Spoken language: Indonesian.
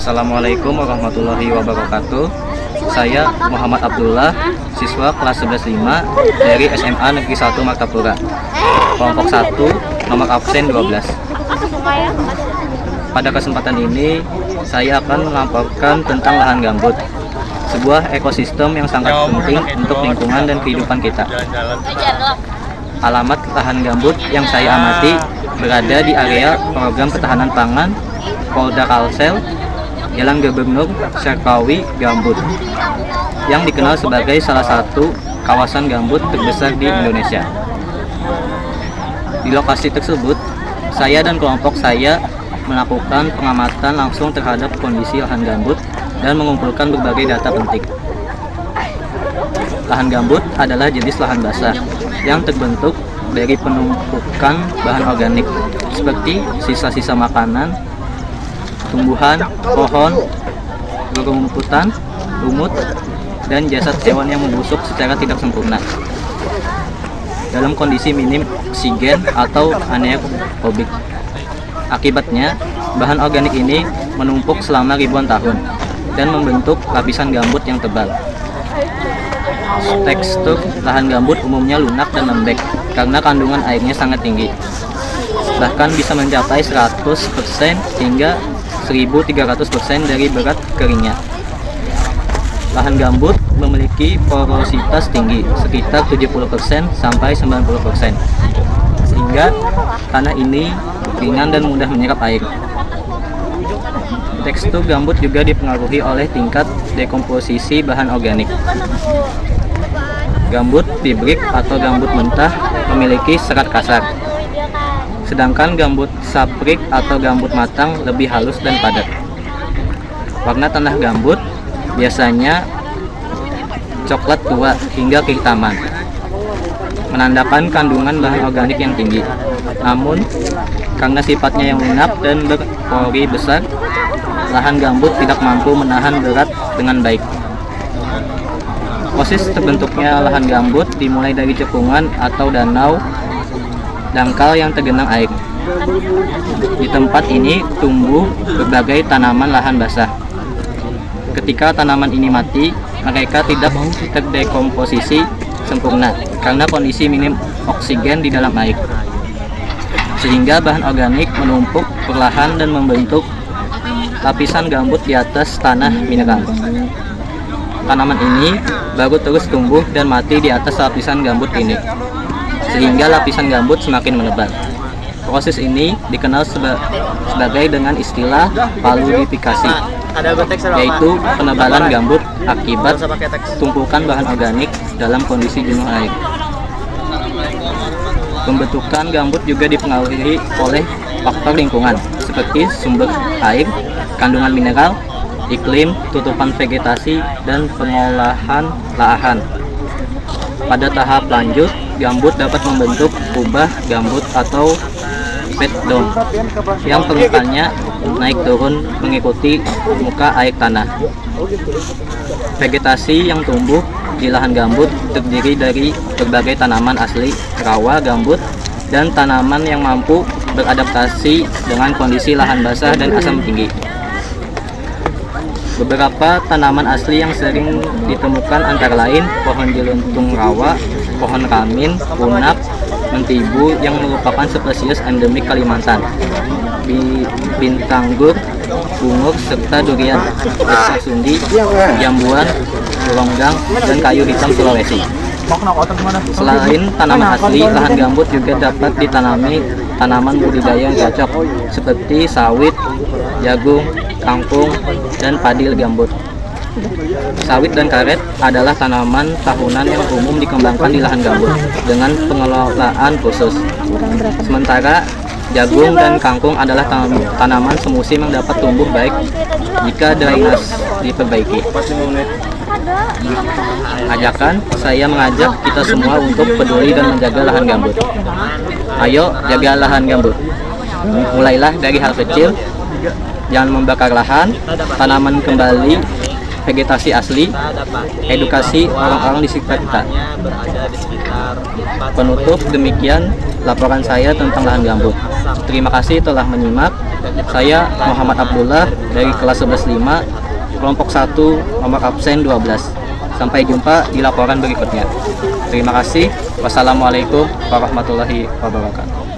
Assalamualaikum warahmatullahi wabarakatuh. Saya Muhammad Abdullah, siswa kelas 11-5 dari SMA Negeri 1 Martapura. Kelompok 1, nomor absen 12. Pada kesempatan ini, saya akan melaporkan tentang lahan gambut, sebuah ekosistem yang sangat penting untuk lingkungan dan kehidupan kita. Alamat lahan gambut yang saya amati berada di area program ketahanan pangan Polda Kalsel, Jalan Gubernur Serkawi Gambut, yang dikenal sebagai salah satu kawasan gambut terbesar di Indonesia. Di lokasi tersebut, saya dan kelompok saya melakukan pengamatan langsung terhadap kondisi lahan gambut dan mengumpulkan berbagai data penting. Lahan gambut adalah jenis lahan basah yang terbentuk dari penumpukan bahan organik seperti sisa-sisa makanan, tumbuhan, pohon, rerumputan, lumut, dan jasad hewan yang membusuk secara tidak sempurna dalam kondisi minim oksigen atau anaerobik. Akibatnya, bahan organik ini menumpuk selama ribuan tahun dan membentuk lapisan gambut yang tebal. Tekstur lahan gambut umumnya lunak dan lembek karena kandungan airnya sangat tinggi, bahkan bisa mencapai 100% hingga 1300% dari berat keringnya. Lahan gambut memiliki porositas tinggi, sekitar 70% sampai 90%, sehingga tanah ini ringan dan mudah menyerap air. Tekstur gambut juga dipengaruhi oleh tingkat dekomposisi bahan organik. Gambut bibrik atau gambut mentah memiliki serat kasar, sedangkan gambut saprik atau gambut matang lebih halus dan padat. Warna tanah gambut biasanya coklat tua hingga kehitaman, menandakan kandungan bahan organik yang tinggi. Namun, karena sifatnya yang lunak dan berpori besar, lahan gambut tidak mampu menahan berat dengan baik. Proses terbentuknya lahan gambut dimulai dari cekungan atau danau dangkal yang tergenang air. Di tempat ini tumbuh berbagai tanaman lahan basah. Ketika tanaman ini mati, mereka tidak terdekomposisi sempurna karena kondisi minim oksigen di dalam air, sehingga bahan organik menumpuk perlahan dan membentuk lapisan gambut di atas tanah mineral. Tanaman ini baru terus tumbuh dan mati di atas lapisan gambut ini, sehingga lapisan gambut semakin menebal. Proses ini dikenal sebagai dengan istilah paludifikasi, yaitu penebalan gambut akibat tumpukan bahan organik dalam kondisi jenuh air. Pembentukan gambut juga dipengaruhi oleh faktor lingkungan seperti sumber air, kandungan mineral, iklim, tutupan vegetasi, dan pengolahan lahan. Pada tahap lanjut, gambut dapat membentuk kubah gambut atau bed dome yang permukaannya naik turun mengikuti muka air tanah. Vegetasi yang tumbuh di lahan gambut terdiri dari berbagai tanaman asli, rawa gambut, dan tanaman yang mampu beradaptasi dengan kondisi lahan basah dan asam tinggi. Beberapa tanaman asli yang sering ditemukan antara lain pohon jeluntung rawa, pohon ramin, punak, mentibu yang merupakan spesies endemik Kalimantan, bintanggur, bungur, serta durian, desa sundi, jambuan, longgang, dan kayu hitam Sulawesi. Selain tanaman asli, lahan gambut juga dapat ditanami tanaman budidaya yang cocok seperti sawit, jagung, kangkung, dan padi gambut. Sawit dan karet adalah tanaman tahunan yang umum dikembangkan di lahan gambut dengan pengelolaan khusus. Sementara jagung dan kangkung adalah tanaman semusim yang dapat tumbuh baik jika drainase diperbaiki. Saya mengajak kita semua untuk peduli dan menjaga lahan gambut. Ayo jaga lahan gambut. Mulailah dari hal kecil. Jangan membakar lahan, tanaman kembali vegetasi asli, edukasi orang-orang di sekitar kita. Penutup, demikian laporan saya tentang lahan gambut. Terima kasih telah menyimak. Saya Muhammad Abdullah dari kelas 11.5, kelompok 1, nomor absen 12. Sampai jumpa di laporan berikutnya. Terima kasih. Wassalamualaikum warahmatullahi wabarakatuh.